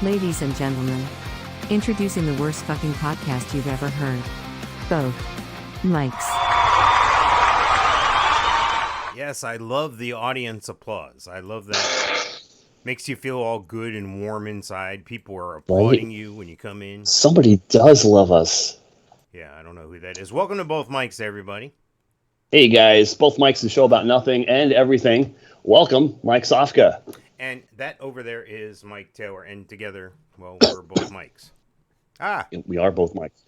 Ladies and gentlemen, introducing the worst fucking podcast you've ever heard. Both mics. Yes, I love the audience applause. I love that. Makes you feel all good and warm inside. People are applauding you when you come in. Somebody does love us. Yeah, I don't know who that is. Welcome to Both Mics, everybody. Hey guys, Both Mics, the show about nothing and everything. Welcome, Mike Sofka. And that over there is Mike Taylor, and together, well, we're both Mics. We are both Mics.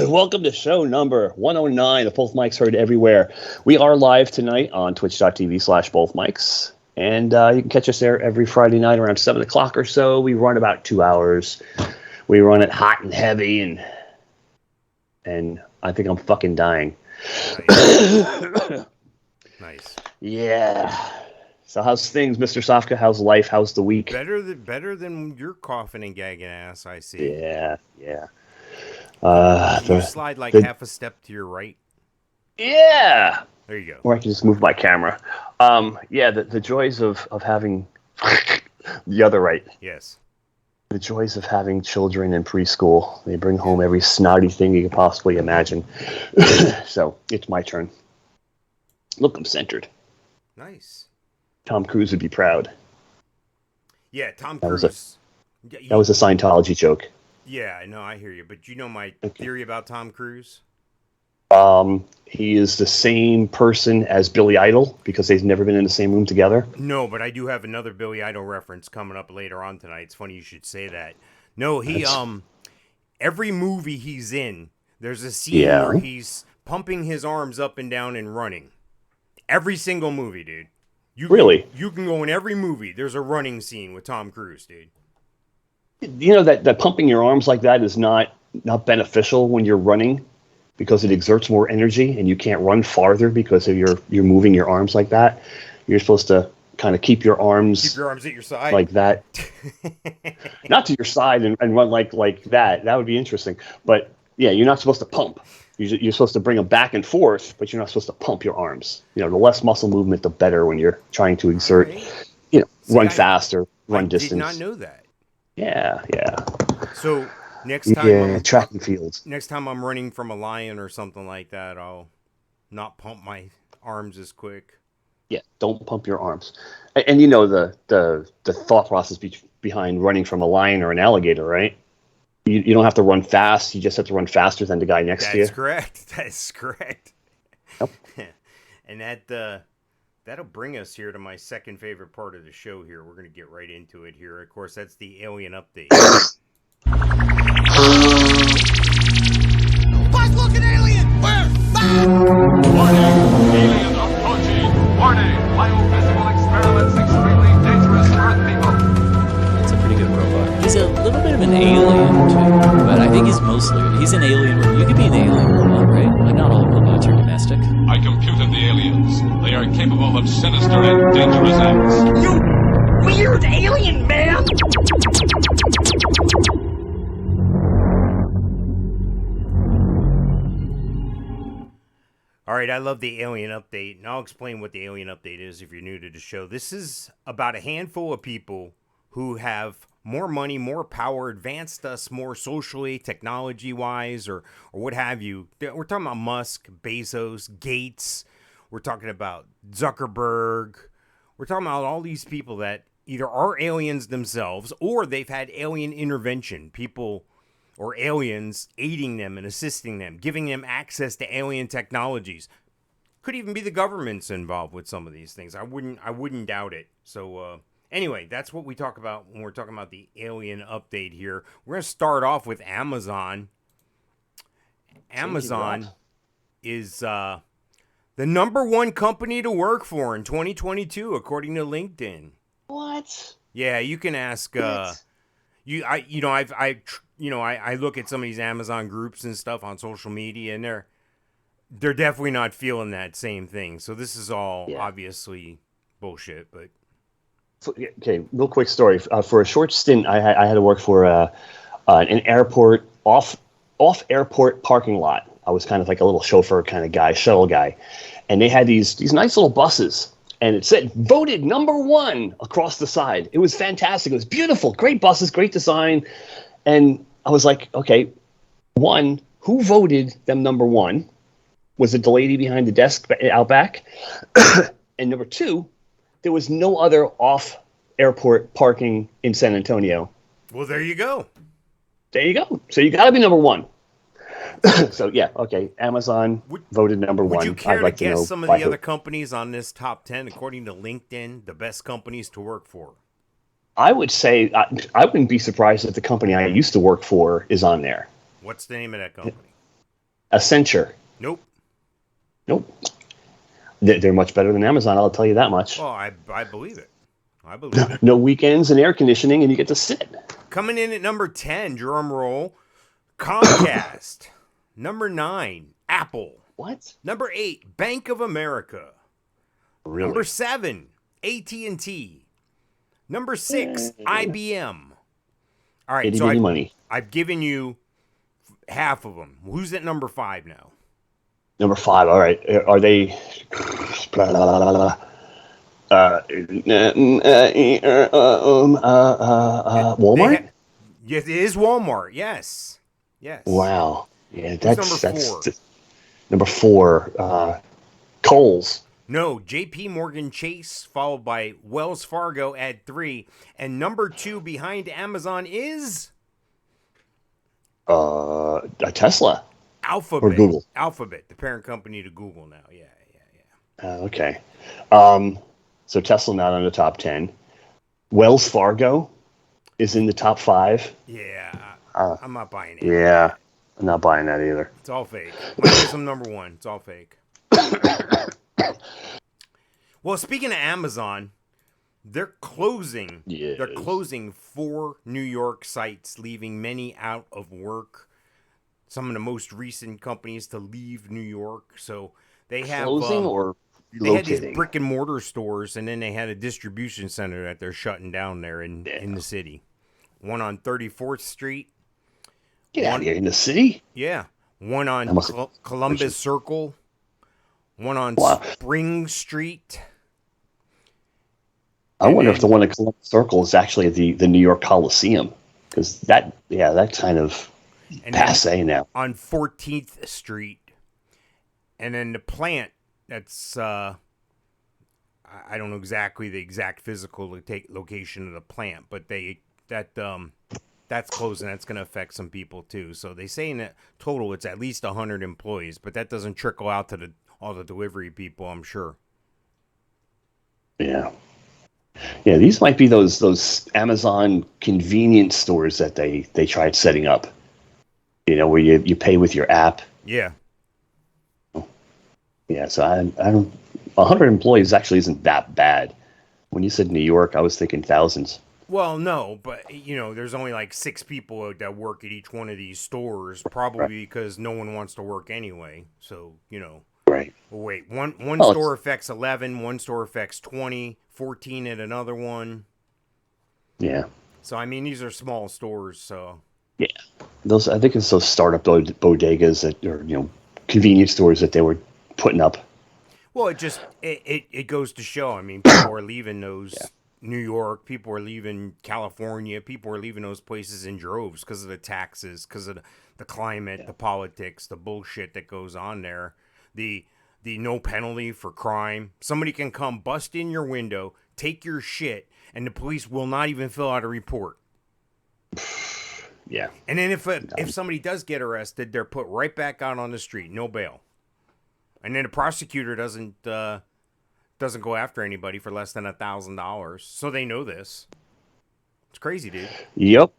Welcome to show number 109 of Both Mics Heard Everywhere. We are live tonight on twitch.tv/Both Mics. And you can catch us there every Friday night around 7 o'clock or so. We run about 2 hours. We run it hot and heavy, and I think I'm fucking dying. Nice. Yeah. So how's things, Mr. Sofka? How's life? How's the week? Better than your coughing and gagging ass, I see. Yeah. You slide like half a step to your right. Yeah. There you go. Or I can just move my camera. The joys of having the other right. Yes. The joys of having children in preschool. They bring home every snotty thing you could possibly imagine. So it's my turn. Look, I'm centered. Nice. Tom Cruise would be proud. Yeah, Tom Cruise. That was a Scientology joke. Yeah, no, I hear you. But you know my theory about Tom Cruise? He is the same person as Billy Idol because they've never been in the same room together. No, but I do have another Billy Idol reference coming up later on tonight. It's funny you should say that. No, every movie he's in, there's a scene where he's pumping his arms up and down and running. Every single movie, dude. You can go in every movie. There's a running scene with Tom Cruise, dude. You know that pumping your arms like that is not beneficial when you're running because it exerts more energy and you can't run farther because of you're moving your arms like that. You're supposed to kind of keep your arms at your side like that. Not to your side and run like that. That would be interesting. But yeah, you're not supposed to pump. You're supposed to bring them back and forth, but you're not supposed to pump your arms. You know, the less muscle movement, the better when you're trying to exert, run faster, run distance. I did not know that. Yeah. So next time, track and fields. Next time I'm running from a lion or something like that, I'll not pump my arms as quick. Yeah, don't pump your arms. And you know the thought process behind running from a lion or an alligator, right? You don't have to run fast. You just have to run faster than the guy next to you. That's correct. That's correct. Yep. And that'll bring us here to my second favorite part of the show here. We're going to get right into it here. Of course, that's the alien update. Buzz, look, an alien! Where? Warning! Alien approaching! Warning! Biophysical experiments extremely dangerous to Earth people! It's a pretty good robot. He's a little bit of an alien, too, but I think he's an alien robot. You could be an alien robot, right? Like, not all robots are domestic. I computed the aliens. They are capable of sinister and dangerous acts. You weird alien man! All right, I love the alien update, and I'll explain what the alien update is if you're new to the show. This is about a handful of people who have more money, more power, advanced us more socially, technology-wise, or what have you. We're talking about Musk, Bezos, Gates. We're talking about Zuckerberg. We're talking about all these people that either are aliens themselves or they've had alien intervention, people or aliens aiding them and assisting them, giving them access to alien technologies. Could even be the government's involved with some of these things. I wouldn't doubt it. So anyway, that's what we talk about when we're talking about the alien update here. We're going to start off with Amazon. Amazon is the number one company to work for in 2022, according to LinkedIn. What? Yeah, you can ask. I look at some of these Amazon groups and stuff on social media, and they're definitely not feeling that same thing. So this is all obviously bullshit. But okay, real quick story. For a short stint, I had to work for an airport off airport parking lot. I was kind of like a little chauffeur kind of guy, shuttle guy, and they had these nice little buses. and it said voted #1 across the side. It was fantastic. It was beautiful, great buses, great design, and I was like, okay, one, who voted them #1? Was it the lady behind the desk out back? And number two, there was no other off-airport parking in San Antonio. Well, there you go. There you go. So you got to be #1. So yeah, okay. Amazon voted #1. Would you care I'd like to guess know some of by the who. other companies on this top 10, according to LinkedIn, the best companies to work for? I would say I wouldn't be surprised if the company I used to work for is on there. What's the name of that company? Accenture. Nope. Nope. They're much better than Amazon, I'll tell you that much. Well, I believe it. I believe it. No weekends and air conditioning, and you get to sit. Coming in at number 10, drum roll, Comcast. Number 9, Apple. What? Number 8, Bank of America. Really? Number 7, AT&T. Number 6, IBM. All right, Itty so bitty money. I've given you half of them. Who's at number 5 now? Number 5. All right. Are they? Walmart? Yes, it is Walmart. Yes. Yes. Wow. Yeah, Who's that's number 4? number 4. Kohl's. No, JP Morgan Chase, followed by Wells Fargo at 3. And number 2 behind Amazon is A Tesla. Alphabet. Or Google. Alphabet, the parent company to Google now. Yeah. Okay. So Tesla not on the top 10. Wells Fargo is in the top 5. Yeah, I'm not buying it. Yeah, I'm not buying that either. It's all fake. Might be some number 1. It's all fake. Well, speaking of Amazon, they're closing. Yes. They're closing 4 New York sites, leaving many out of work. Some of the most recent companies to leave New York. So they have Closing or they had these relocating? brick and mortar stores, and then they had a distribution center that they're shutting down there in the city. One on 34th Street. Get out of here in the city. Yeah. One on That must- Columbus Circle. One on Wow. Spring Street. I wonder if the one at Columbus Circle is actually the New York Coliseum, because that kind of And then passe now. on 14th Street. And then the plant that's I don't know exactly the exact physical location of the plant, but that's closing. That's going to affect some people too. So they say in that total it's at least 100 employees, but that doesn't trickle out to all the delivery people, I'm sure. Yeah. Yeah, these might be those Amazon convenience stores that they tried setting up. You know, where you pay with your app. Yeah. Yeah, so I don't. 100 employees actually isn't that bad. When you said New York, I was thinking thousands. Well, no, but there's only like 6 people that work at each one of these stores, probably because no one wants to work anyway. So, Right. well, wait, one Oh, store affects 11, one store affects 20, 14 at another one. Yeah. So, I mean, these are small stores, so. Yeah. I think it's those startup bodegas that are, convenience stores that they were putting up. Well, it goes to show. I mean, people are leaving those New York, people are leaving California, people are leaving those places in droves because of the taxes, because of the climate, the politics, the bullshit that goes on there, the no penalty for crime. Somebody can come bust in your window, take your shit, and the police will not even fill out a report. Yeah. And then if somebody does get arrested, they're put right back out on the street, no bail. And then the prosecutor doesn't go after anybody for less than $1,000. So they know this. It's crazy, dude. Yep.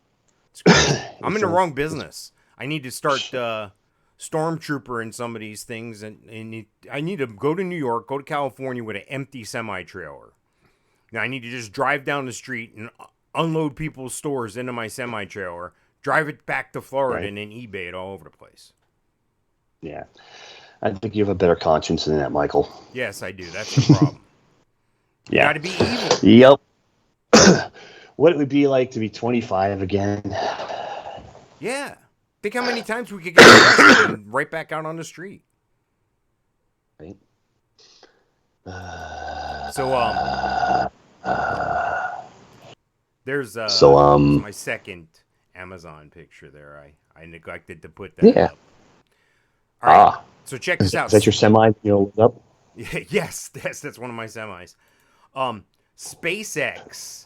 It's crazy. I'm in the wrong business. I need to start stormtrooper in some of these things, and I need to go to New York, go to California with an empty semi-trailer. Now I need to just drive down the street and unload people's stores into my semi-trailer, drive it back to Florida, and then eBay it all over the place. Yeah. I think you have a better conscience than that, Michael. Yes, I do. That's the problem. Yeah. Got to be evil. Yep. What it would be like to be 25 again. Yeah. Think how many times we could get arrested and right back out on the street. Right. So there's my second Amazon picture there. I neglected to put that up. All right. So check this out. Is that your semi? Up? Yes, that's one of my semis. SpaceX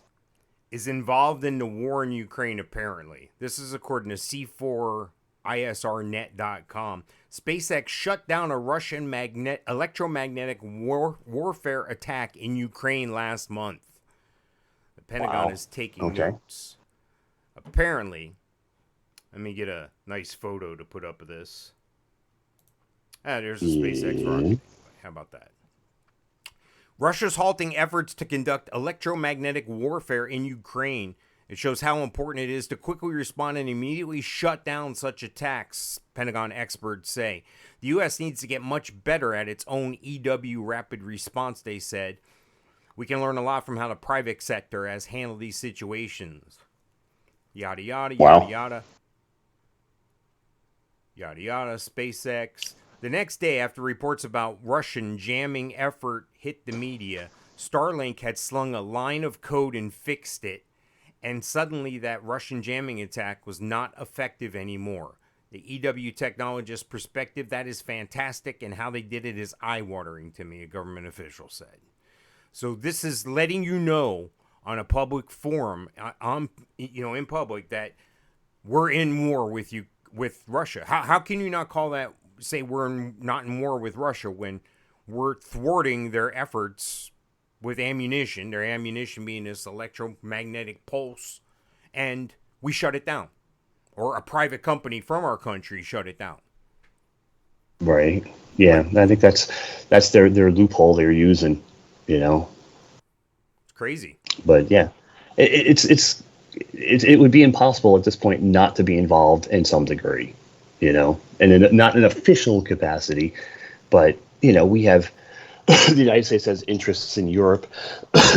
is involved in the war in Ukraine, apparently. This is according to C4ISRnet.com. SpaceX shut down a Russian electromagnetic warfare attack in Ukraine last month. The Pentagon is taking notes. Apparently, let me get a nice photo to put up of this. There's a SpaceX rocket. How about that? Russia's halting efforts to conduct electromagnetic warfare in Ukraine. It shows how important it is to quickly respond and immediately shut down such attacks, Pentagon experts say. The U.S. needs to get much better at its own EW rapid response, they said. We can learn a lot from how the private sector has handled these situations. Yada, yada, yada, yada. Yada, yada, SpaceX. The next day, after reports about Russian jamming effort hit the media, Starlink had slung a line of code and fixed it, and suddenly that Russian jamming attack was not effective anymore. The EW technologist's perspective, that is fantastic, and how they did it is eye-watering to me, a government official said. So this is letting you know on a public forum, in public, that we're in war with Russia. How can you not call that? Say we're not in war with Russia when we're thwarting their efforts with ammunition, their ammunition being this electromagnetic pulse, and we shut it down. Or a private company from our country shut it down. Right. Yeah, I think that's their loophole they're using, It's crazy. But yeah, it would be impossible at this point not to be involved in some degree. And not in an official capacity, but, we have, the United States has interests in Europe,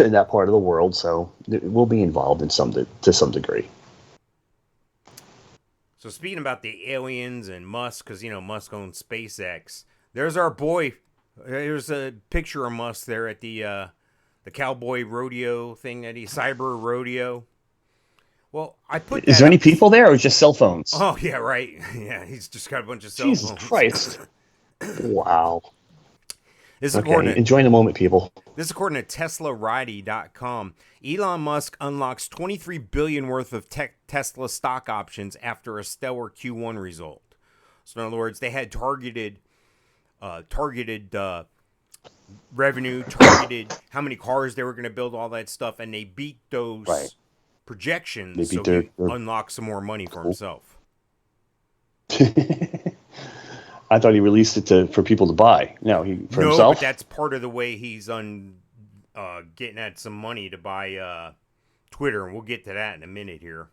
in that part of the world, so we'll be involved to some degree. So speaking about the aliens and Musk, because, Musk owns SpaceX, there's our boy, there's a picture of Musk there at the cowboy rodeo thing, cyber rodeo. Well, I put that. Is there any people there, or just cell phones? Oh yeah, right. Yeah, he's just got a bunch of cell Jesus phones. Christ! Wow. This is enjoy the moment, people. This is according to TeslaRighty.com. Elon Musk unlocks $23 billion worth of Tesla stock options after a stellar Q1 result. So in other words, they had targeted revenue, targeted how many cars they were going to build, all that stuff, and they beat those. Right. Projections, so he unlocks some more money for himself. I thought he released it for people to buy. No, himself? No, but that's part of the way he's getting at some money to buy Twitter, and we'll get to that in a minute here.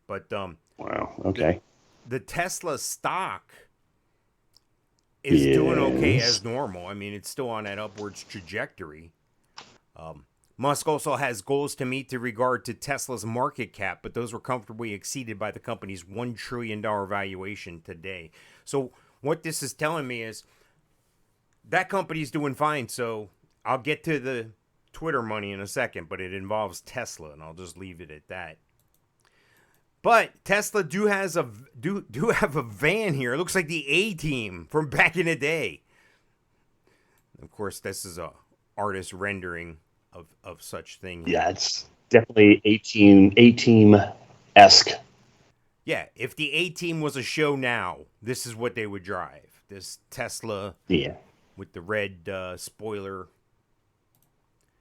But wow, okay. The Tesla stock is doing okay as normal. I mean, it's still on that upwards trajectory. Musk also has goals to meet in regard to Tesla's market cap, but those were comfortably exceeded by the company's $1 trillion valuation today. So what this is telling me is that company's doing fine. So I'll get to the Twitter money in a second, but it involves Tesla, and I'll just leave it at that. But Tesla do have a van here. It looks like the A-Team from back in the day. Of course, this is a artist rendering of such things. Yeah, it's definitely A-Team-esque. Yeah, if the A-Team was a show now, this is what they would drive. This Tesla with the red spoiler.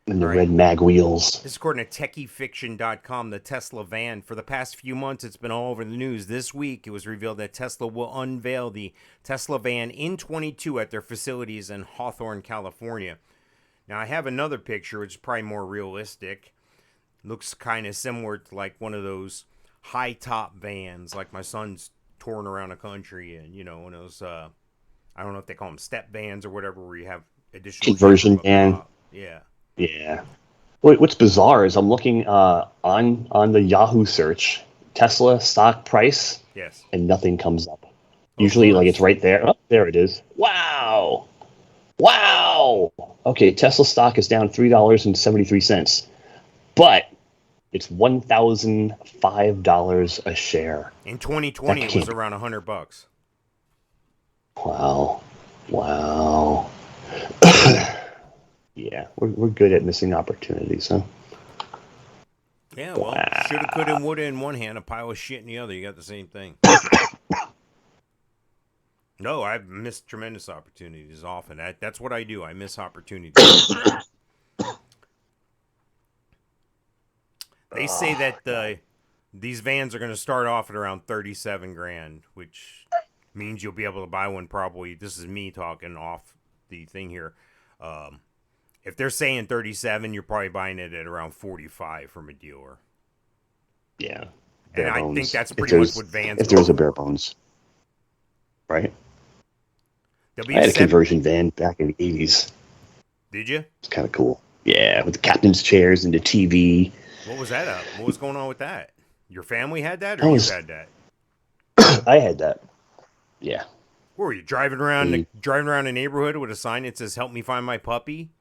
And the red mag wheels. This is according to TechieFiction.com, the Tesla van. For the past few months, it's been all over the news. This week, it was revealed that Tesla will unveil the Tesla van in 22 at their facilities in Hawthorne, California. Now, I have another picture, which is probably more realistic. Looks kind of similar to like one of those high-top vans, like my son's touring around the country, and, one of those, I don't know if they call them step vans or whatever, where you have additional... Conversion van. Yeah. Yeah. What's bizarre is I'm looking on the Yahoo search, Tesla stock price, yes, and nothing comes up. Usually, like, it's right there. Oh, there it is. Wow. okay, Tesla stock is down $3.73, but it's $1,005 a share. In 2020, it was around $100. Wow. Yeah, we're good at missing opportunities, huh? Yeah, well, shoulda, coulda, and woulda in one hand, a pile of shit in the other. You got the same thing. No, I've missed tremendous opportunities often. That's what I do. I miss opportunities. They say that these vans are going to start off at around 37 grand, which means you'll be able to buy one probably. This is me talking off the thing here. If they're saying 37, you're probably buying it at around 45 from a dealer. Yeah. And Bare I bones. think that's pretty much what vans If there was go a bare for. bones. Right? There'll be I had a 7 conversion van back in the 80s. Did you? It's kind of cool. Yeah, with the captain's chairs and the TV. What was that up? What was going on with that? Your family had that, I or was- you had that? I had that. Yeah. What were you driving around the neighborhood with a sign that says "Help me find my puppy"?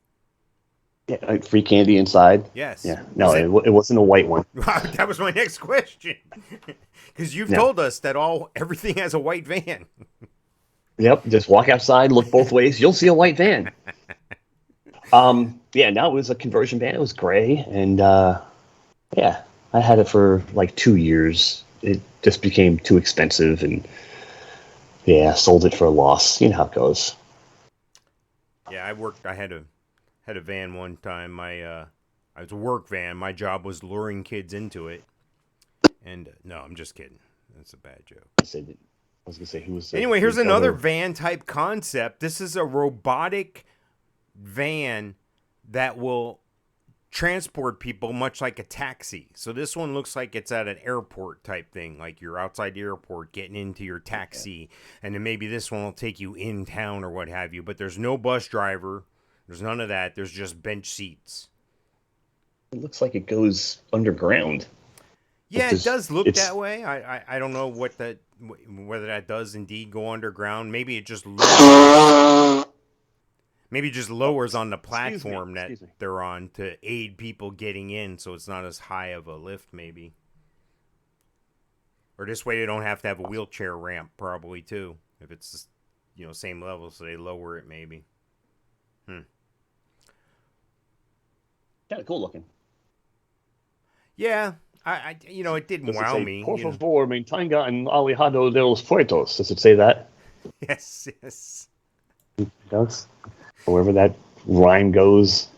Yeah, like free candy inside. Yes. Yeah. No, Was it wasn't a white one. That was my next question. Because you've No. told us that everything has a white van. Yep. Just walk outside, look both ways. You'll see a white van. Yeah. Now it was a conversion van. It was gray, and yeah, I had it for like 2 years. It just became too expensive, and yeah, sold it for a loss. You know how it goes. Yeah, I had a van one time. It was a work van. My job was luring kids into it. And no, I'm just kidding. That's a bad joke. I was gonna say who was. Anyway, here's another van type concept. This is a robotic van that will transport people much like a taxi. So this one looks like it's at an airport type thing, like you're outside the airport getting into your taxi, and then maybe this one will take you in town or what have you. But there's no bus driver. There's none of that. There's just bench seats. It looks like it goes underground. Yeah, it does look that way. I don't know whether that does indeed go underground. Maybe it just lowers on the platform that they're on to aid people getting in, so it's not as high of a lift, maybe. Or this way they don't have to have a wheelchair ramp, probably too. If it's same level, so they lower it maybe. Kind of cool looking. Yeah, it didn't wow me. Por favor, me tenga en alejado de los puertos. Does it say that? Yes. It does. However that rhyme goes.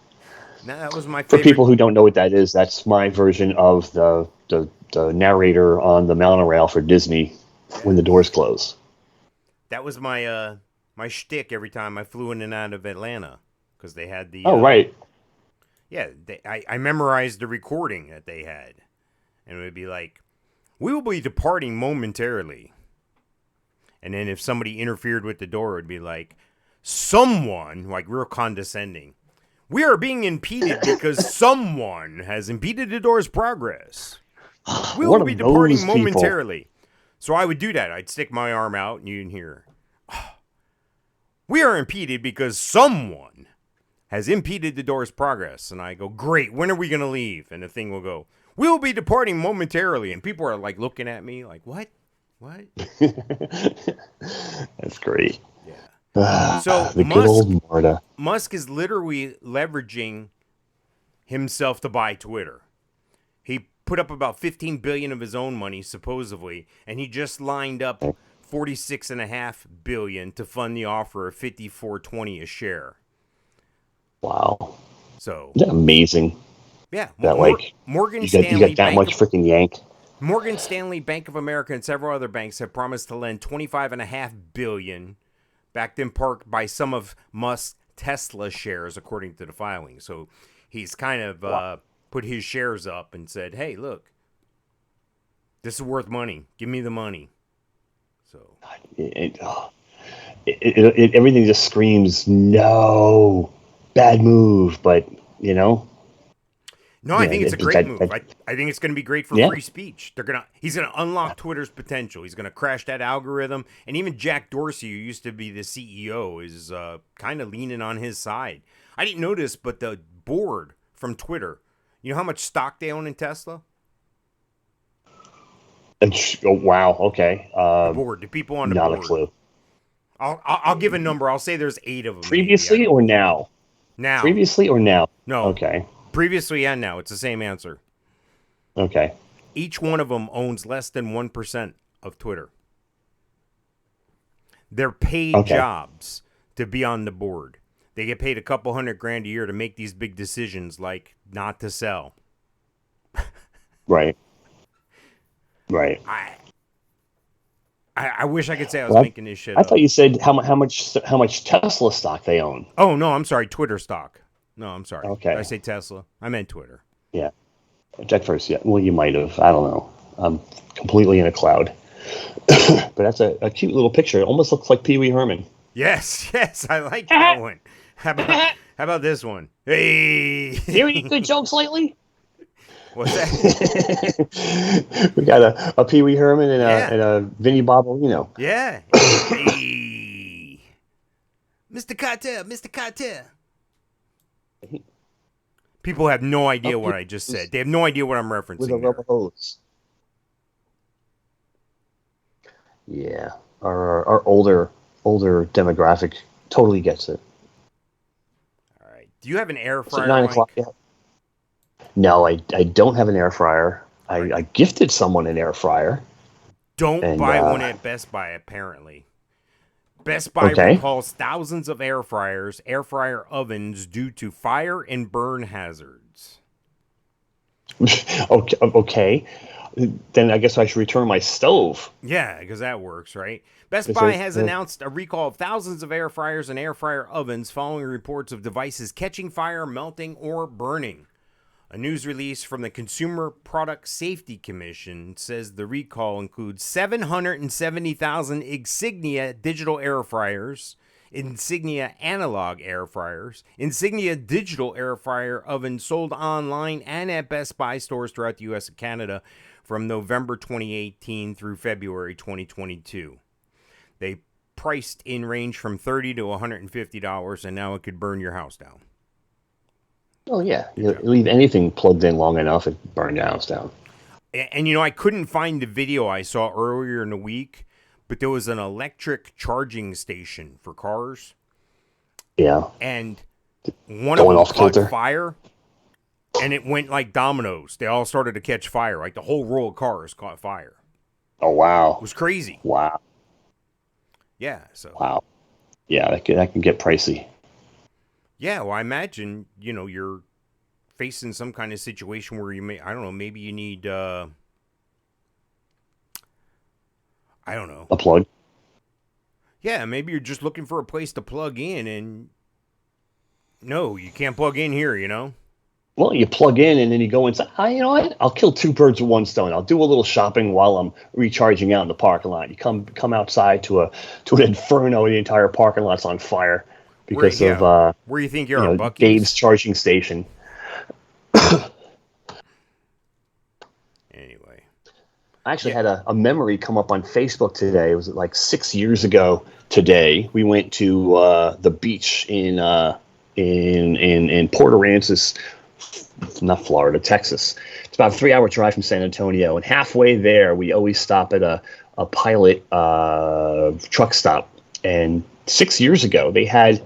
No, that was my For favorite. people who don't know what that is, that's my version of the narrator on the monorail for Disney when the doors close. That was my my shtick every time I flew in and out of Atlanta, because they had the. Oh, right. Yeah, I memorized the recording that they had, and it would be like, "We will be departing momentarily," and then if somebody interfered with the door, it would be like, "Someone," like real condescending. "We are being impeded because someone has impeded the door's progress. We will be departing momentarily." So I would do that. I'd stick my arm out, and you'd hear, "We are impeded because someone has impeded the door's progress." And I go, "Great, when are we going to leave?" And the thing will go, "We will be departing momentarily." And people are like looking at me like, what? That's great. Yeah. So the good old Marta. Musk is literally leveraging himself to buy Twitter. He put up about $15 billion of his own money, supposedly, and he just lined up $46.5 billion to fund the offer of $54.20 a share. Wow. So Isn't that amazing? Yeah, That Morgan you Stanley, got that much freaking yank. Morgan Stanley, Bank of America, and several other banks have promised to lend $25.5 billion, backed in part by some of Musk's Tesla shares, according to the filing. So he's kind of put his shares up and said, "Hey, look, this is worth money. Give me the money." So Everything just screams no, bad move, but No, I think it's a great move. I I think it's going to be great for Yeah. free speech. He's going to unlock Twitter's potential. He's going to crash that algorithm. And even Jack Dorsey, who used to be the CEO, is kind of leaning on his side. I didn't notice, but the board from Twitter, you know how much stock they own in Tesla? oh, wow. Okay. The board, the people on the Not board. a clue. I'll give a number. I'll say there's 8 of them. Previously maybe. or now? Now. Previously or now? No. Okay. Previously and now. It's the same answer. Okay. Each one of them owns less than 1% of Twitter. They're paid jobs to be on the board. They get paid a couple $100,000 a year to make these big decisions, like not to sell. Right. Right. I wish I could say I was making this shit up. I thought you said how much Tesla stock they own. Oh no, I'm sorry, Twitter stock. No, I'm sorry. Okay. Did I say Tesla? I meant Twitter. Yeah. Check first. Yeah. Well, you might have. I don't know. I'm completely in a cloud. But that's a cute little picture. It almost looks like Pee Wee Herman. Yes, I like that one. How about this one? Hey, Hear any good jokes lately? What's that? We got a Pee Wee Herman and a Vinnie Bobbolino. Yeah. Hey. Mr. Cartel. People have no idea what I just said. They have no idea what I'm referencing. With a rubber hose. Yeah. Our older demographic totally gets it. All right. Do you have an air It's at fryer? 9 Mike? o'clock. Yeah. No, I don't have an air fryer. I gifted someone an air fryer. Don't buy one at Best Buy, apparently. Best Buy recalls thousands of air fryers, air fryer ovens due to fire and burn hazards. Okay. Then I guess I should return my stove. Yeah, because that works, right? Best Buy has announced a recall of thousands of air fryers and air fryer ovens following reports of devices catching fire, melting, or burning. A news release from the Consumer Product Safety Commission says the recall includes 770,000 Insignia digital air fryers, Insignia analog air fryers, Insignia digital air fryer ovens sold online and at Best Buy stores throughout the U.S. and Canada from November 2018 through February 2022. They priced in range from $30 to $150, and now it could burn your house down. Oh, yeah. You leave anything plugged in long enough, it burns your house down. And, I couldn't find the video I saw earlier in the week, but there was an electric charging station for cars. Yeah. And one of them caught fire, and it went like dominoes. They all started to catch fire. Like the whole row of cars caught fire. Oh, wow. It was crazy. Wow. Yeah. So. Wow. Yeah, that can get pricey. Yeah, well, I imagine, you're facing some kind of situation where maybe you need, I don't know. A plug? Yeah, maybe you're just looking for a place to plug in, and no, you can't plug in here, Well, you plug in and then you go inside. You know what? I'll kill 2 birds with 1 stone. I'll do a little shopping while I'm recharging out in the parking lot. You come outside to an inferno. The entire parking lot's on fire. Because of where you think you're Buc-ee's? Dave's charging station. Anyway, I actually had a memory come up on Facebook today. It was like 6 years ago today. We went to the beach in Port Aransas, not Florida, Texas. It's about a 3-hour drive from San Antonio, and halfway there, we always stop at a Pilot truck stop. And 6 years ago, they had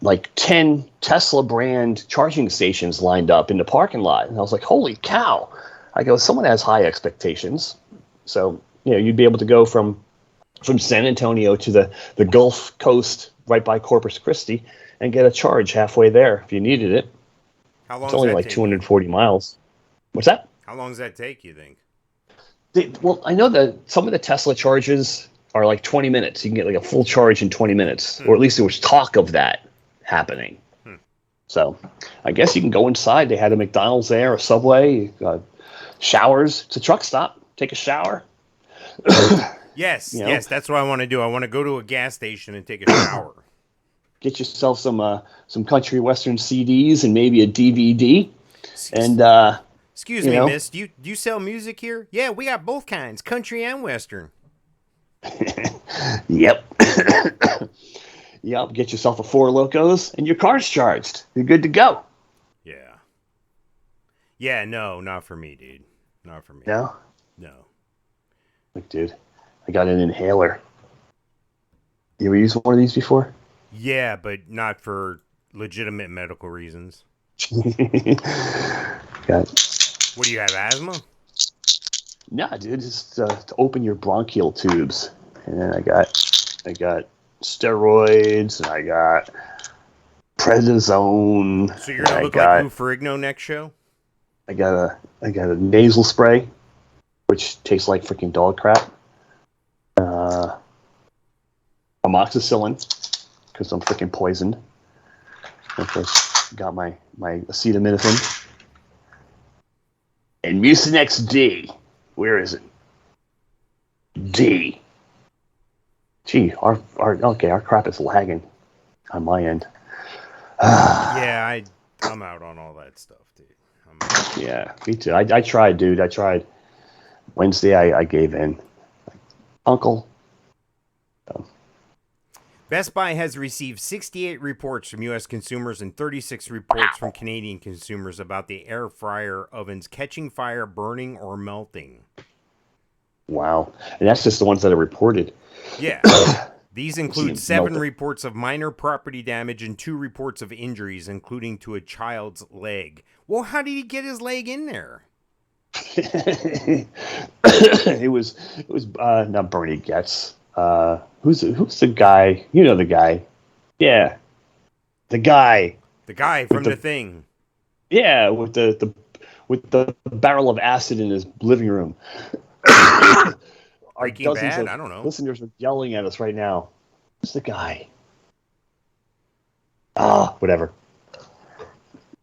like 10 Tesla brand charging stations lined up in the parking lot. And I was like, holy cow. I go, someone has high expectations. So, you'd be able to go from San Antonio to the Gulf Coast right by Corpus Christi and get a charge halfway there if you needed it. How long? It's only like 240 miles. What's that? How long does that take, you think? Well, I know that some of the Tesla charges are like 20 minutes. You can get like a full charge in 20 minutes, or at least there was talk of that happening. So I guess you can go inside. They had a McDonald's there, a Subway, showers. It's a truck stop. Take a shower. Yes, that's what I want to do. I want to go to a gas station and take a shower. Get yourself some country western CDs and maybe a DVD. And excuse me, miss. Do you sell music here? Yeah, we got both kinds, country and western. Yep. Yep. Get yourself a Four Locos, and your car's charged. You're good to go. Yeah. Yeah. No, not for me, dude. Not for me. No. No. Look, dude, I got an inhaler. You ever used one of these before? Yeah, but not for legitimate medical reasons. Got. What do you have, asthma? Nah, dude, just to open your bronchial tubes. And then I got steroids, and I got prednisone. So you're gonna look like Lou Ferrigno next show? I got a nasal spray, which tastes like freaking dog crap. Amoxicillin, because I'm freaking poisoned. Of course, got my acetaminophen. And Mucinex D. Where is it? D. Gee, our crap is lagging on my end. Yeah, I'm out on all that stuff, dude. Yeah, me too. I tried, dude. I tried. Wednesday, I gave in. Uncle. Best Buy has received 68 reports from U.S. consumers and 36 reports from Canadian consumers about the air fryer ovens catching fire, burning, or melting. Wow. And that's just the ones that are reported. Yeah. These include 7 reports of minor property damage and 2 reports of injuries, including to a child's leg. Well, how did he get his leg in there? it was not Bernie Getz. Who's the guy? You know the guy. Yeah. The guy. The guy from the thing. Yeah, with the barrel of acid in his living room. Breaking Bad? I don't know. Listeners are yelling at us right now. Who's the guy? Whatever.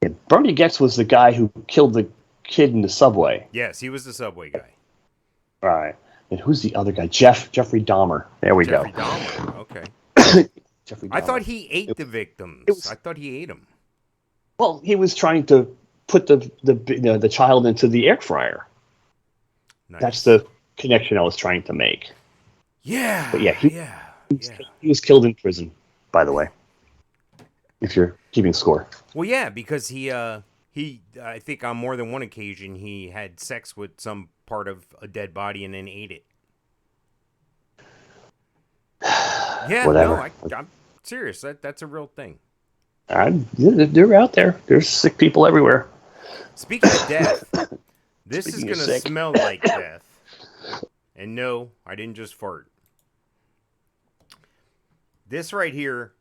Yeah, Bernie Getz was the guy who killed the kid in the subway. Yes, he was the subway guy. All right. And who's the other guy? Jeffrey Dahmer. There we go. Jeffrey Dahmer. Okay. Jeffrey Dahmer. I thought he ate the victims. I thought he ate them. Well, he was trying to put the child into the air fryer. Nice. That's the connection I was trying to make. Yeah. But yeah, he was killed in prison, by the way. If you're keeping score. Well, yeah, because he I think on more than one occasion he had sex with some part of a dead body and then ate it. Yeah, whatever. No, I'm serious. That's a real thing. They're out there. There's sick people everywhere. Speaking of death, this is going to smell like death. And no, I didn't just fart. This right here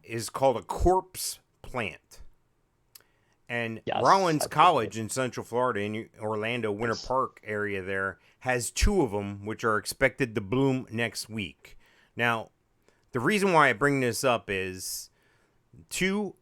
is called a corpse plant. And yes, Rollins College in Central Florida, in Orlando, Winter Park area there, has 2 of them, which are expected to bloom next week. Now, the reason why I bring this up is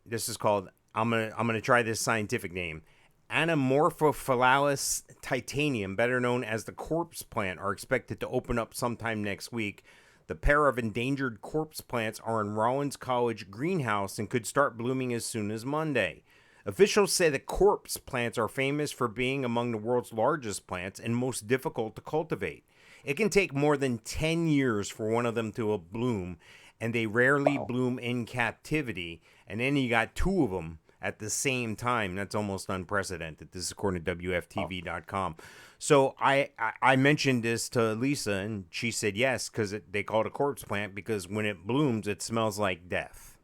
this is called, I'm gonna try this scientific name, Anamorphophallus titanium, better known as the corpse plant, are expected to open up sometime next week. The pair of endangered corpse plants are in Rollins College greenhouse and could start blooming as soon as Monday. Officials say the corpse plants are famous for being among the world's largest plants and most difficult to cultivate. It can take more than 10 years for one of them to bloom, and they rarely bloom in captivity. And then you got 2 of them at the same time. That's almost unprecedented. This is according to WFTV.com. So I mentioned this to Lisa, and she said yes, because they call it a corpse plant because when it blooms, it smells like death.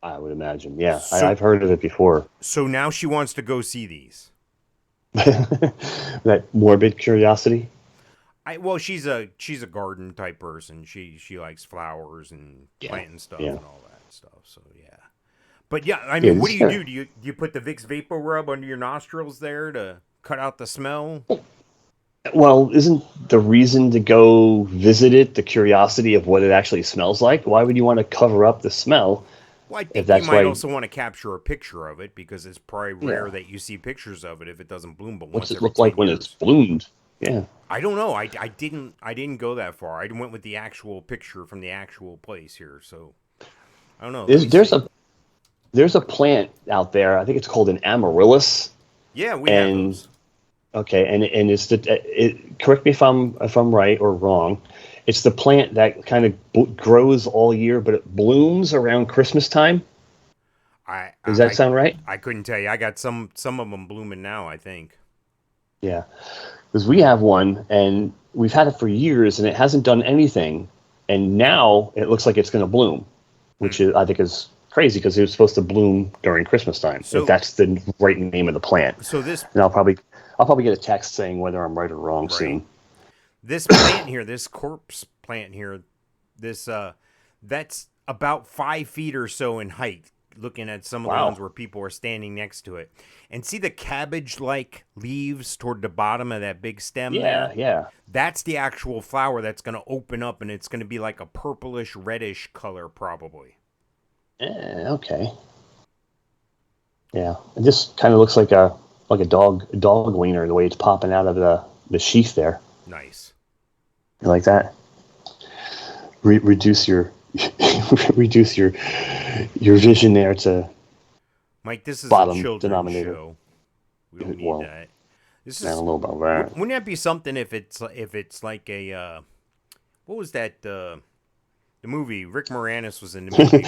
I would imagine, yeah. I've heard of it before. So now she wants to go see these. That morbid curiosity. Well, she's a garden type person. She likes flowers and planting stuff and all that stuff. So yeah. But yeah, I mean, what do? Do you put the Vicks Vapor Rub under your nostrils there to cut out the smell? Well, isn't the reason to go visit it the curiosity of what it actually smells like? Why would you want to cover up the smell? Well, I think you might also want to capture a picture of it because it's probably rare that you see pictures of it if it doesn't bloom. But what's it look like when it's bloomed? Yeah, I don't know. I didn't go that far. I went with the actual picture from the actual place here. So I don't know. there's a plant out there. I think it's called an amaryllis. Yeah, we have those. Okay, and it's correct me if I'm right or wrong. It's the plant that kind of grows all year, but it blooms around Christmas time. Does that sound right? I couldn't tell you. I got some of them blooming now, I think. Yeah, because we have one, and we've had it for years, and it hasn't done anything, and now it looks like it's going to bloom, which I think is crazy because it was supposed to bloom during Christmas time. So, if that's the right name of the plant. So this, and I'll probably get a text saying whether I'm right or wrong soon. This plant here, this corpse plant here, this that's about 5 feet or so in height. Looking at some of the ones where people are standing next to it, and see the cabbage-like leaves toward the bottom of that big stem. Yeah. That's the actual flower that's going to open up, and it's going to be like a purplish, reddish color, probably. Okay. Yeah, it just kind of looks like a dog wiener the way it's popping out of the sheath there. Nice. You like that? Reduce your vision there to Mike. This is bottom a children's denominator. Show. We don't need that. This is, I don't know about that. Wouldn't that be something if it's like a what was that the movie Rick Moranis was in the movie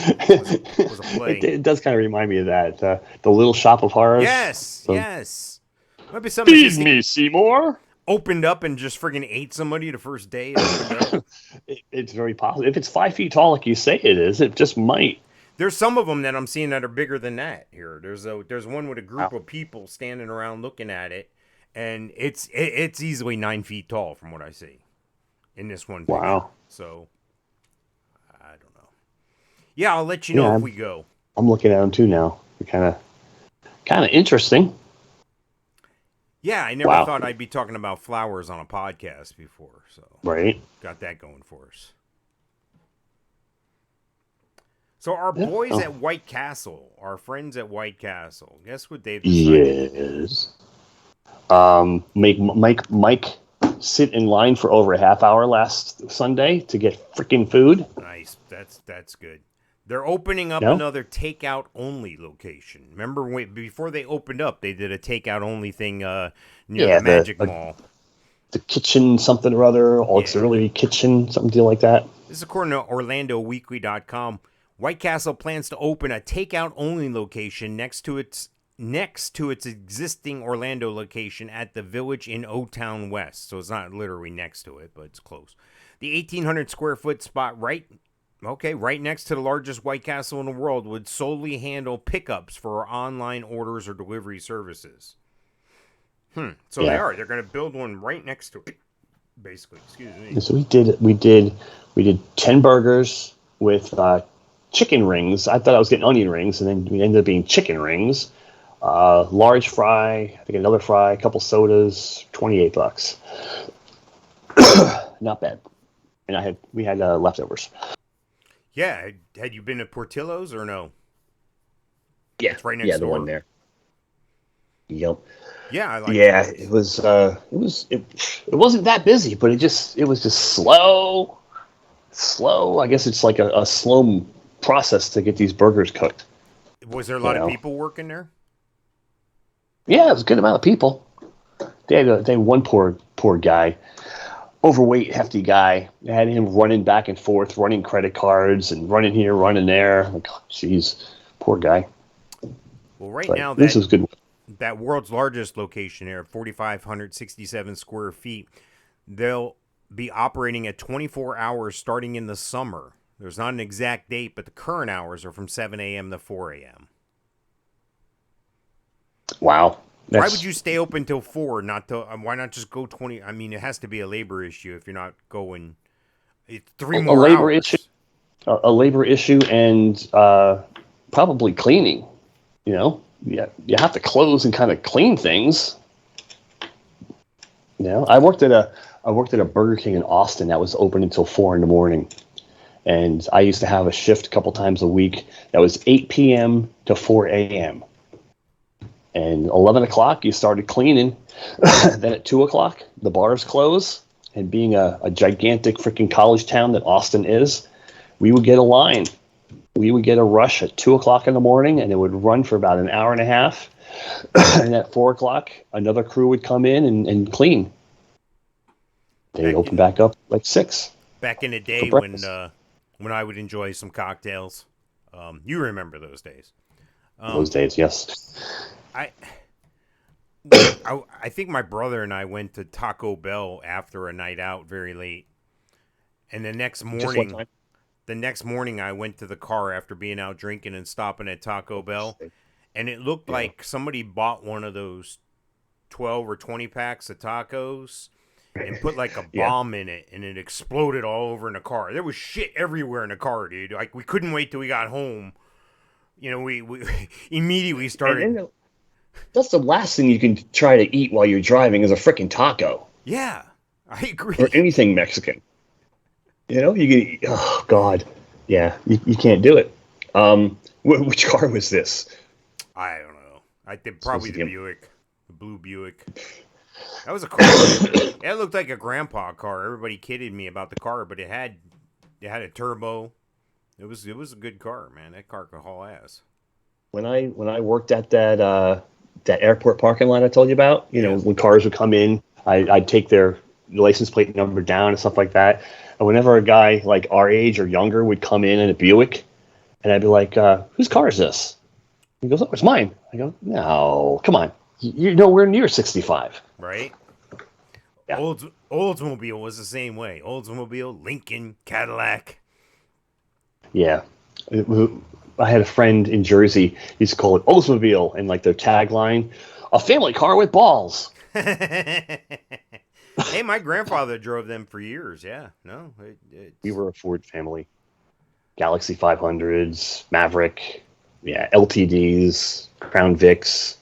was a play. It does kind of remind me of that the Little Shop of Horrors. Yes. Might be something. Feed me, Seymour. Opened up and just friggin' ate somebody the first day. It's very possible. If it's 5 feet tall, like you say it is, it just might. There's some of them that I'm seeing that are bigger than that here. There's one with a group of people standing around looking at it, and it's easily 9 feet tall from what I see in this one picture. Wow. So I don't know. Yeah, I'll let you know if we go. I'm looking at them too now. They're kind of interesting. Yeah, I never thought I'd be talking about flowers on a podcast before, so right, got that going for us. So our boys at White Castle, our friends at White Castle, guess what they've decided to do? Make Mike sit in line for over a half hour last Sunday to get freaking food. Nice, that's good. They're opening up another takeout-only location. Remember, before they opened up, they did a takeout-only thing near the Magic Mall. The kitchen something or other, auxiliary kitchen, something deal like that. This is according to OrlandoWeekly.com. White Castle plans to open a takeout-only location next to its existing Orlando location at the Village in O-Town West. So it's not literally next to it, but it's close. The 1,800 square foot spot right next to the largest White Castle in the world would solely handle pickups for online orders or delivery services. So they're going to build one right next to it, basically. Excuse me. So we did 10 burgers with chicken rings. I thought I was getting onion rings, and then we ended up being chicken rings. Large fry, I think another fry, a couple sodas, $28. Not bad. And we had leftovers. Yeah, had you been to Portillo's or no? Yeah, it's right next door. The one there. Yep. Yeah, I like. Yeah, it was. It wasn't that busy, but it was just slow. Slow. I guess it's like a slow process to get these burgers cooked. Was there a lot of people working there? Yeah, it was a good amount of people. They had one poor guy. Overweight, hefty guy. They had him running back and forth, running credit cards and running here, running there. Like, jeez, poor guy. Well, now this was good. That world's largest location there, 4,567 square feet, they'll be operating at 24 hours starting in the summer. There's not an exact date, but the current hours are from 7 a.m. to 4 a.m. Wow. Why would you stay open till 4? Why not just go 20? I mean, it has to be a labor issue if you're not going. It's 3 more labor hours. issue. A labor issue and probably cleaning. You have to close and kind of clean things. I worked at a Burger King in Austin that was open until 4 a.m. And I used to have a shift a couple times a week that was 8 p.m. to 4 a.m. And 11 o'clock, you started cleaning. Then at 2 o'clock, the bars close. And being a gigantic freaking college town that Austin is, we would get a line we would get a rush at 2 o'clock in the morning, and it would run for about an hour and a half. And at 4 o'clock, another crew would come in and clean. They'd open back up like 6. Back in the day when I would enjoy some cocktails. You remember those days. Those days, yes. I think my brother and I went to Taco Bell after a night out very late. And the next morning I went to the car after being out drinking and stopping at Taco Bell. And it looked like somebody bought one of those 12 or 20 packs of tacos and put like a bomb in it, and it exploded all over in the car. There was shit everywhere in the car, dude. Like, we couldn't wait till we got home. You know, we immediately started. That's the last thing you can try to eat while you're driving is a freaking taco. Yeah, I agree. Or anything Mexican. You know, you can. Oh God, yeah, you can't do it. Which car was this? I don't know. I think probably the Buick, the blue Buick. That was a car. It looked like a grandpa car. Everybody kidded me about the car, but it had a turbo. It was a good car, man. That car could haul ass. When I worked at that airport parking lot I told you about, you know, when cars would come in, I'd take their license plate number down and stuff like that. And whenever a guy like our age or younger would come in a Buick, and I'd be like, whose car is this? He goes, oh, it's mine. I go, no, come on. You're nowhere near 65. Right? Yeah. Oldsmobile was the same way. Oldsmobile, Lincoln, Cadillac. Yeah. I had a friend in Jersey. He used to call it Oldsmobile, and like their tagline, a family car with balls. Hey, my grandfather drove them for years. Yeah. No. We were a Ford family. Galaxy 500s, Maverick. Yeah, LTDs, Crown Vics.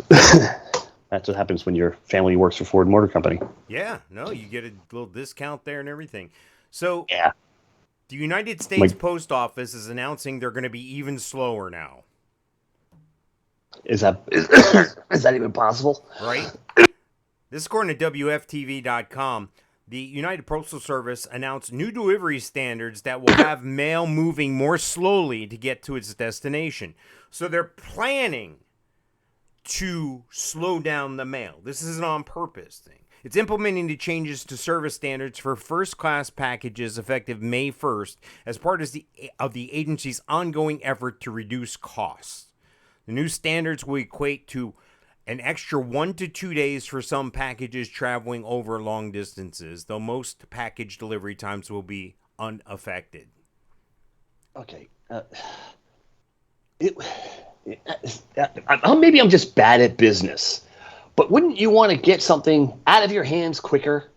That's what happens when your family works for Ford Motor Company. Yeah, no, you get a little discount there and everything. So, yeah, the United States Post Office is announcing they're going to be even slower now. Is that even possible? Right. This is according to WFTV.com. The United Postal Service announced new delivery standards that will have mail moving more slowly to get to its destination. So they're planning to slow down the mail. This is an on-purpose thing. It's implementing the changes to service standards for first-class packages effective May 1st as part of the agency's ongoing effort to reduce costs. The new standards will equate to an extra 1 to 2 days for some packages traveling over long distances, though most package delivery times will be unaffected. Okay. Maybe I'm just bad at business, but wouldn't you want to get something out of your hands quicker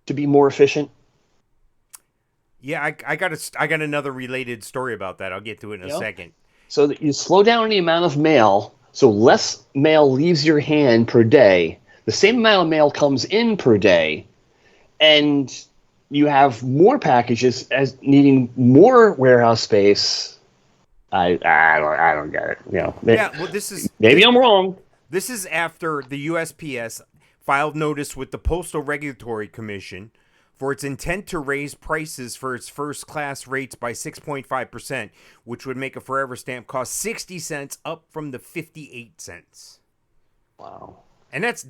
to be more efficient? Yeah, I got another related story about that. I'll get to it in a second. So that you slow down the amount of mail, so less mail leaves your hand per day. The same amount of mail comes in per day, and you have more packages as needing more warehouse space. I don't get it. You know. Yeah, well, maybe I'm wrong. This is after the USPS filed notice with the Postal Regulatory Commission for its intent to raise prices for its first-class rates by 6.5%, which would make a forever stamp cost 60 cents up from the 58 cents. Wow. And that's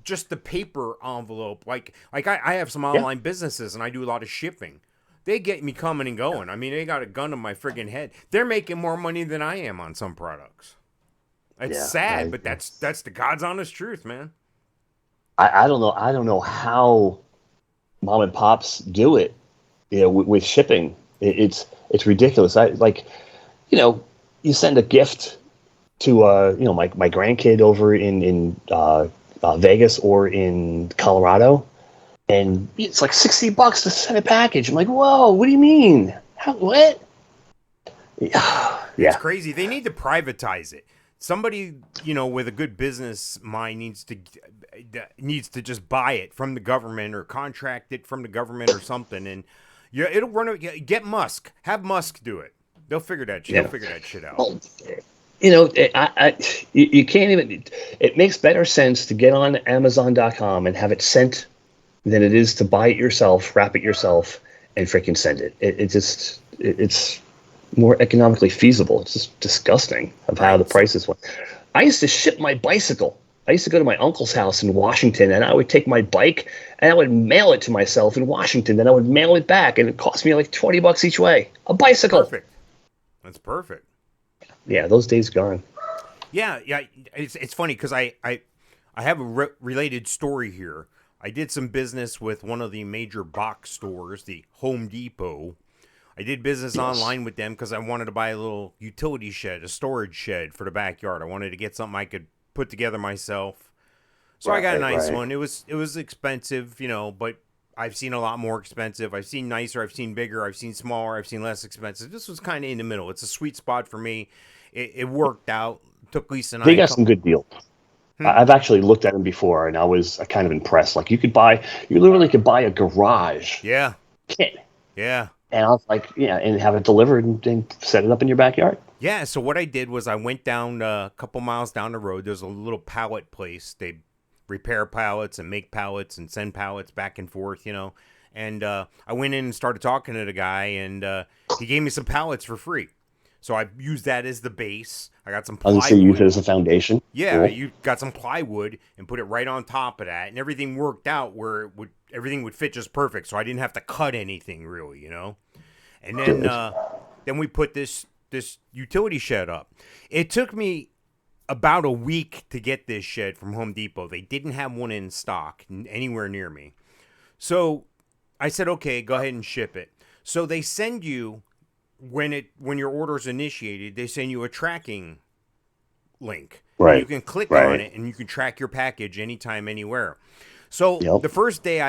just the paper envelope. Like I have some online businesses, and I do a lot of shipping. They get me coming and going. I mean, they got a gun to my friggin' head. They're making more money than I am on some products. It's sad, but that's the God's honest truth, man. I don't know. I don't know how mom and pops do it, you know, with shipping. It's ridiculous. You send a gift to my grandkid over in Vegas or in Colorado, and it's like $60 to send a package. I'm like, whoa, what do you mean? What? It's crazy. They need to privatize it. Somebody, with a good business mind needs to just buy it from the government or contract it from the government or something, and it'll run. Get Musk. Have Musk do it. They'll figure that. They'll figure that shit out. Well, you can't even. It makes better sense to get on Amazon.com and have it sent than it is to buy it yourself, wrap it yourself, and freaking send it. more economically feasible. It's just disgusting of how the prices went. I used to ship my bicycle. I used to go to my uncle's house in Washington, and I would take my bike and I would mail it to myself in Washington. Then I would mail it back, and it cost me like $20 each way. A bicycle. Perfect. That's perfect. Yeah, those days gone. Yeah. It's funny because I have a related story here. I did some business with one of the major box stores, the Home Depot. I did business online with them because I wanted to buy a little utility shed, a storage shed for the backyard. I wanted to get something I could put together myself. So I got a nice one. It was expensive, but I've seen a lot more expensive. I've seen nicer, I've seen bigger, I've seen smaller, I've seen less expensive. This was kind of in the middle. It's a sweet spot for me. It worked out. Took Lisa and I. They got some good deals. I've actually looked at them before, and I was kind of impressed. Like you literally could buy a garage kit. Yeah. And I was like, and have it delivered and set it up in your backyard. Yeah, so what I did was I went down a couple miles down the road. There's a little pallet place. They repair pallets and make pallets and send pallets back and forth, And I went in and started talking to the guy, and he gave me some pallets for free. So I used that as the base. I got some plywood. You used it as a foundation? Yeah, cool. You got some plywood and put it right on top of that, and everything worked out where everything would fit just perfect, so I didn't have to cut anything really, And then we put this utility shed up. It took me about a week to get this shed from Home Depot. They didn't have one in stock anywhere near me. So I said, okay, go ahead and ship it. So they send you, when your order's initiated, they send you a tracking link. Right. And you can click on it and you can track your package anytime, anywhere. So the first day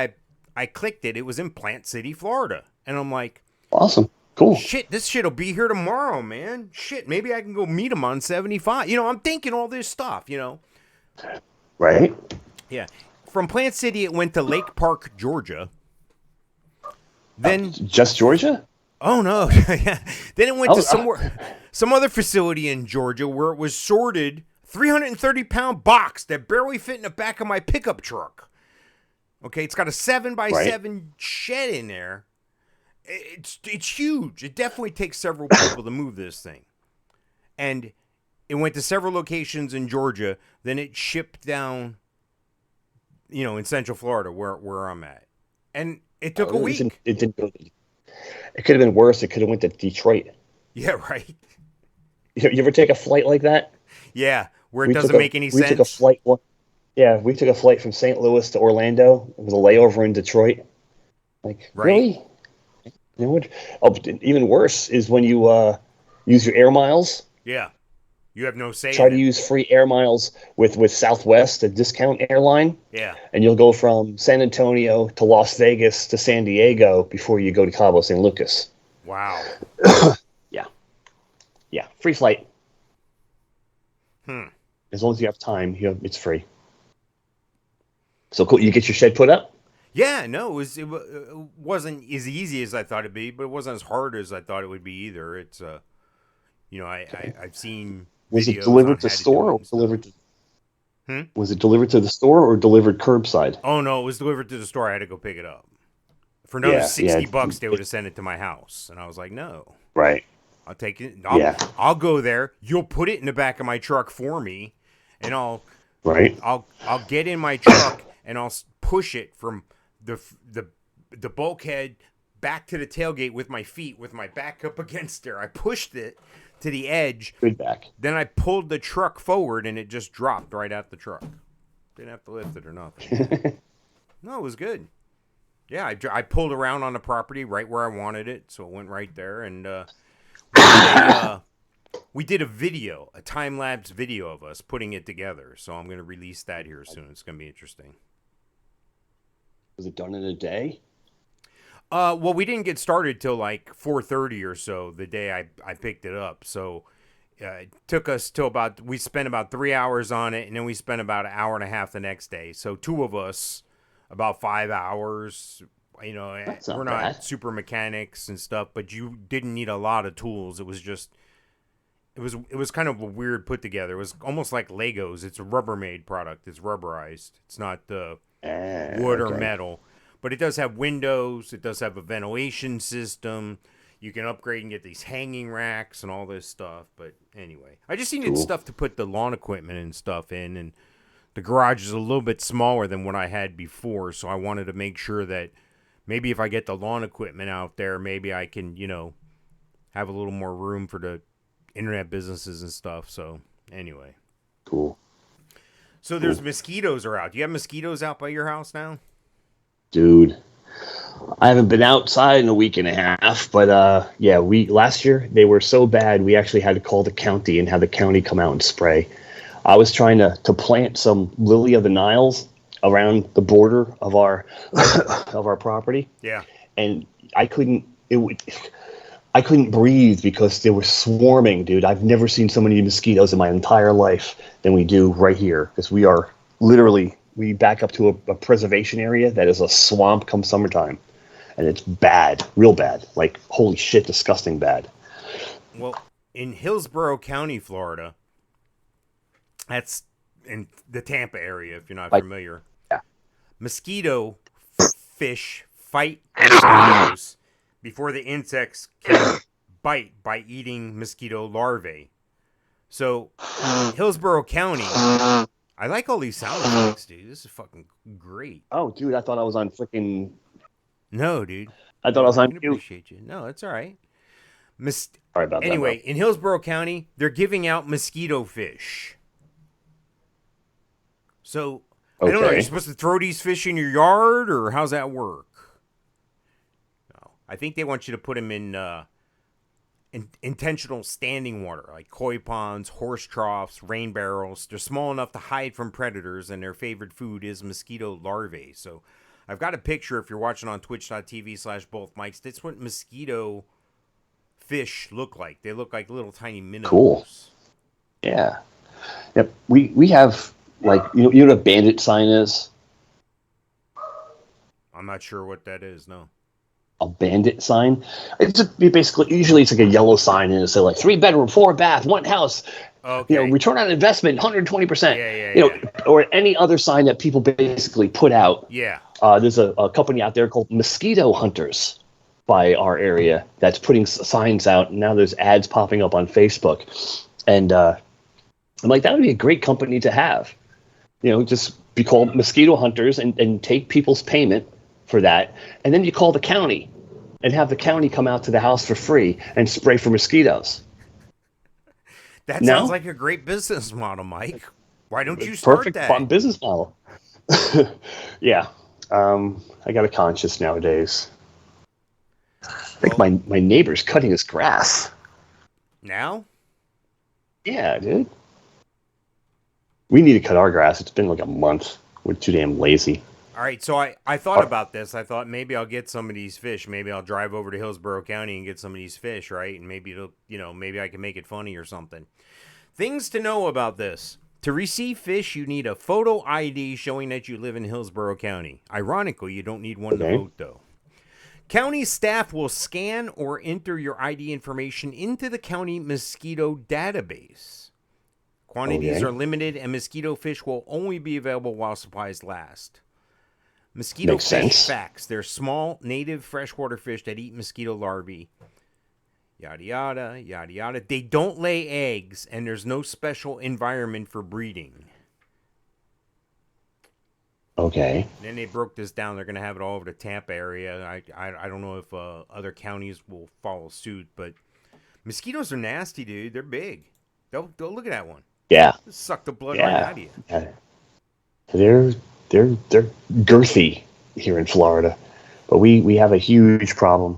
I clicked it, it was in Plant City, Florida. And I'm like, awesome. Cool. Shit, this shit'll be here tomorrow, man. Shit, maybe I can go meet him on 75. I'm thinking all this stuff, Right. Yeah. From Plant City, it went to Lake Park, Georgia. Then just Georgia? Oh no. Yeah. Then it went to some other facility in Georgia where it was sorted, 330-pound box that barely fit in the back of my pickup truck. Okay, it's got a 7x7 shed in there. It's huge. It definitely takes several people to move this thing. And it went to several locations in Georgia. Then it shipped down, in Central Florida where I'm at. And it took a week. It didn't go. It could have been worse. It could have went to Detroit. Yeah, right. You ever take a flight like that? Yeah, where it doesn't make any sense. We took a flight. We took a flight from St. Louis to Orlando. It was a layover in Detroit. Like, really? Even worse is when you use your air miles. Yeah, you have no say. Try to use free air miles with Southwest, a discount airline. Yeah, and you'll go from San Antonio to Las Vegas to San Diego before you go to Cabo San Lucas. Wow. Yeah, free flight. As long as you have time, it's free. So cool. You get your shed put up? Yeah, no, it wasn't as easy as I thought it'd be, but it wasn't as hard as I thought it would be either. It's I've seen. Was it delivered to store or delivered to? Was it delivered to the store or delivered curbside? Oh no, it was delivered to the store. I had to go pick it up. For another $60, they would have sent it to my house, and I was like, no. Right. I'll take it. I'll go there. You'll put it in the back of my truck for me, and I'll get in my truck and I'll push it from the bulkhead back to the tailgate with my feet, with my back up against there. I pushed it to the edge. Good back. Then I pulled the truck forward, and it just dropped right out the truck. Didn't have to lift it or nothing. No, it was good. Yeah, I pulled around on the property right where I wanted it, so it went right there. And we did a video, a time-lapse video of us putting it together. So I'm going to release that here soon. It's going to be interesting. Was it done in a day? Well, we didn't get started till like 4:30 or so the day I picked it up. So it took us till we spent about 3 hours on it, and then we spent about an hour and a half the next day. So two of us, about 5 hours. We're not super mechanics and stuff, but you didn't need a lot of tools. It was just, it was kind of a weird put together. It was almost like Legos. It's a Rubbermaid product. It's rubberized. It's not wood or metal. But it does have windows. It does have a ventilation system. you can upgrade and get these hanging racks and all this stuff. But anyway, I just needed stuff to put the lawn equipment and stuff in, and the garage is a little bit smaller than what I had before, so I wanted to make sure that maybe if I get the lawn equipment out there, maybe I can, have a little more room for the internet businesses and stuff. So anyway. Cool. So there's mosquitoes are out. Do you have mosquitoes out by your house now? Dude, I haven't been outside in a week and a half, but last year they were so bad we actually had to call the county and have the county come out and spray. I was trying to plant some lily of the Niles around the border of our of our property. Yeah. And I couldn't breathe because they were swarming, dude. I've never seen so many mosquitoes in my entire life than we do right here, because we are literally, we back up to a preservation area that is a swamp come summertime. And it's bad, real bad. Like, holy shit, disgusting bad. Well, in Hillsborough County, Florida, that's in the Tampa area, if you're not familiar. Yeah. Mosquito fish fight mosquitoes before the insects can bite by eating mosquito larvae. So, Hillsborough County, I like all these sound effects, dude. This is fucking great. Oh, dude, I thought I was on freaking... No, dude. I thought I was on mute. I appreciate you. No, it's all right. Sorry about that. Anyway, in Hillsborough County, they're giving out mosquito fish. So, I don't know, you're supposed to throw these fish in your yard, or how's that work? No, I think they want you to put them in intentional standing water, like koi ponds, horse troughs, rain barrels. They're small enough to hide from predators, and their favorite food is mosquito larvae. So, I've got a picture, if you're watching on twitch.tv/bothmics. That's what mosquito fish look like. They look like little tiny minnows. Cool. Yeah. Yep. We have... Like, you know what a bandit sign is? I'm not sure what that is, no. A bandit sign? Usually it's like a yellow sign, and it's like 3-bedroom, 4-bath, 1 house. Okay. Return on investment, 120%. Yeah. Or any other sign that people basically put out. Yeah. There's a company out there called Mosquito Hunters by our area that's putting signs out. And now there's ads popping up on Facebook. And I'm like, that would be a great company to have. Just be called Mosquito Hunters and take people's payment for that. And then you call the county and have the county come out to the house for free and spray for mosquitoes. That sounds like a great business model, Mike. Why don't you start Perfect that? fun business model. Yeah. I got a conscience nowadays. I think my neighbor's cutting his grass. Now? Yeah, dude. We need to cut our grass. It's been like a month. We're too damn lazy. All right, so I thought about this. I thought maybe I'll get some of these fish. Maybe I'll drive over to Hillsborough County and get some of these fish, right? And maybe maybe I can make it funny or something. Things to know about this. To receive fish, you need a photo ID showing that you live in Hillsborough County. Ironically, you don't need one to vote, though. County staff will scan or enter your ID information into the county mosquito database. Quantities are limited, and mosquito fish will only be available while supplies last. Mosquito fish facts. They're small, native freshwater fish that eat mosquito larvae. Yada, yada, yada, yada. They don't lay eggs, and there's no special environment for breeding. Okay. Then they broke this down. They're going to have it all over the Tampa area. I don't know if other counties will follow suit, but mosquitoes are nasty, dude. They're big. Don't look at that one. Yeah. Suck the blood right out of you. Yeah. They're girthy here in Florida, but we have a huge problem.